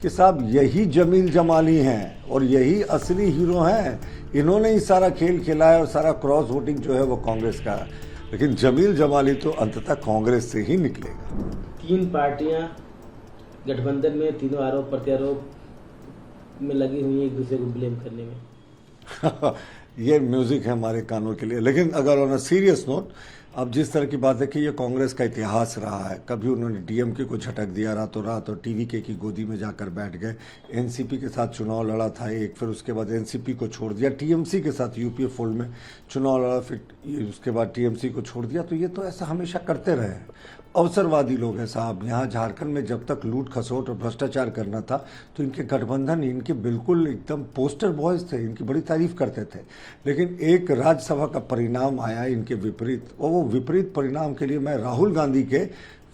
कि साहब यही जमील जमाली हैं और यही असली हीरो हैं, इन्होंने ही सारा खेल खेला है और सारा क्रॉस वोटिंग जो है वो कांग्रेस का है। लेकिन जमील जमाली तो अंततः कांग्रेस से ही निकलेगा। तीन पार्टियां गठबंधन में, तीनों आरोप प्रत्यारोप में लगी हुई हैं एक दूसरे को ब्लेम करने में। ये म्यूजिक है हमारे कानों के लिए। लेकिन अगर ऑन अ सीरियस नोट, अब जिस तरह की बात है कि ये कांग्रेस का इतिहास रहा है, कभी उन्होंने डीएमके को झटक दिया रातों रात और टीवीके की गोदी में जाकर बैठ गए, एनसीपी के साथ चुनाव लड़ा था एक, फिर उसके बाद एनसीपी को छोड़ दिया, टीएमसी के साथ यूपीए फोल्ड में चुनाव लड़ा, फिर उसके बाद टीएमसी को छोड़ दिया। तो ये तो ऐसा हमेशा करते रहे हैं, अवसरवादी लोग हैं साहब। यहाँ झारखंड में जब तक लूट खसोट और भ्रष्टाचार करना था तो इनके गठबंधन इनके बिल्कुल एकदम पोस्टर बॉयज थे, इनकी बड़ी तारीफ करते थे। लेकिन एक राज्यसभा का परिणाम आया इनके विपरीत, और वो विपरीत परिणाम के लिए मैं राहुल गांधी के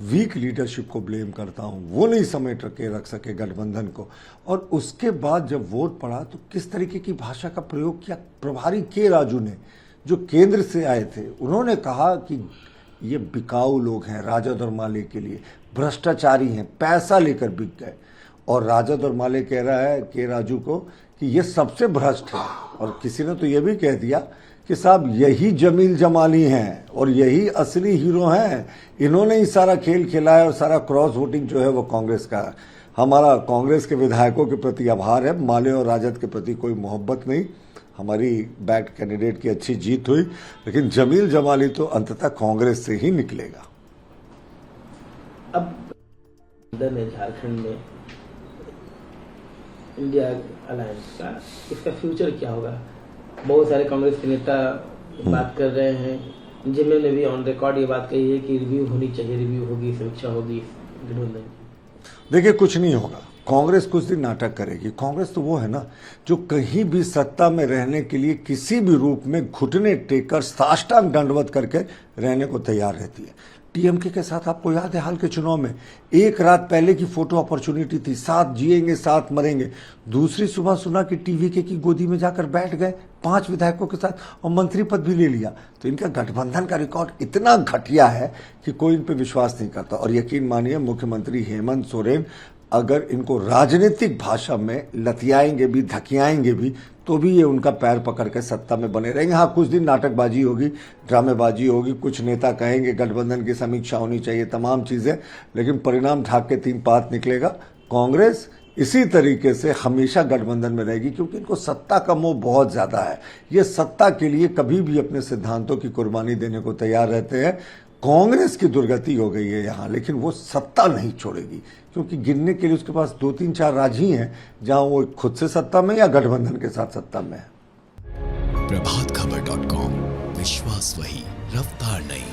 वीक लीडरशिप को ब्लेम करता हूँ। वो नहीं समेट के रख सके गठबंधन को। और उसके बाद जब वोट पड़ा तो किस तरीके की भाषा का प्रयोग किया प्रभारी के राजू ने, जो केंद्र से आए थे। उन्होंने कहा कि ये बिकाऊ लोग हैं, राजद और माले के लिए भ्रष्टाचारी हैं, पैसा लेकर बिक गए। और राजद और माले कह रहा है के राजू को कि ये सबसे भ्रष्ट है। और किसी ने तो ये भी कह दिया कि साहब यही जमील जमाली हैं और यही असली हीरो हैं, इन्होंने ही सारा खेल खेला है और सारा क्रॉस वोटिंग जो है वो कांग्रेस का है। हमारा कांग्रेस के विधायकों के प्रति आभार है, माले और राजद के प्रति कोई मोहब्बत नहीं। हमारी बैट कैंडिडेट की अच्छी जीत हुई, लेकिन जमील जमाली तो अंततः कांग्रेस से ही निकलेगा। अब झारखंड में इंडिया अलायंस का इसका फ्यूचर क्या होगा? बहुत सारे कांग्रेस के नेता बात कर रहे हैं, जिन्होंने भी ऑन रिकॉर्ड ये बात कही है कि रिव्यू होनी चाहिए, रिव्यू होगी, समीक्षा होगी गठबंधन की। देखिए, कुछ नहीं होगा। कांग्रेस कुछ दिन नाटक करेगी। कांग्रेस तो वो है ना जो कहीं भी सत्ता में रहने के लिए किसी भी रूप में घुटने टेककर साष्टांग दंडवत करके रहने को तैयार रहती है। टीएमके के साथ आपको याद है हाल के चुनाव में एक रात पहले की फोटो अपॉर्चुनिटी थी, साथ जिएंगे साथ मरेंगे। दूसरी सुबह सुना कि टीवीके की गोदी में जाकर बैठ गए 5 विधायकों के साथ और मंत्री पद भी ले लिया। तो इनका गठबंधन का रिकॉर्ड इतना घटिया है कि कोई इन पर विश्वास नहीं करता। और यकीन मानिए मुख्यमंत्री हेमंत सोरेन अगर इनको राजनीतिक भाषा में लतियाएंगे भी, धकियाएंगे भी, तो भी ये उनका पैर पकड़ के सत्ता में बने रहेंगे। हाँ, कुछ दिन नाटकबाजी होगी, ड्रामेबाजी होगी, कुछ नेता कहेंगे गठबंधन की समीक्षा होनी चाहिए, तमाम चीजें, लेकिन परिणाम ढाक के 3 पात निकलेगा। कांग्रेस इसी तरीके से हमेशा गठबंधन में रहेगी क्योंकि इनको सत्ता का मोह बहुत ज्यादा है। ये सत्ता के लिए कभी भी अपने सिद्धांतों की कुर्बानी देने को तैयार रहते हैं। कांग्रेस की दुर्गति हो गई है यहाँ, लेकिन वो सत्ता नहीं छोड़ेगी क्योंकि गिनने के लिए उसके पास 2-3-4 राज्य ही हैं जहां वो खुद से सत्ता में या गठबंधन के साथ सत्ता में है। प्रभातखबर.com, विश्वास वही, रफ्तार नहीं।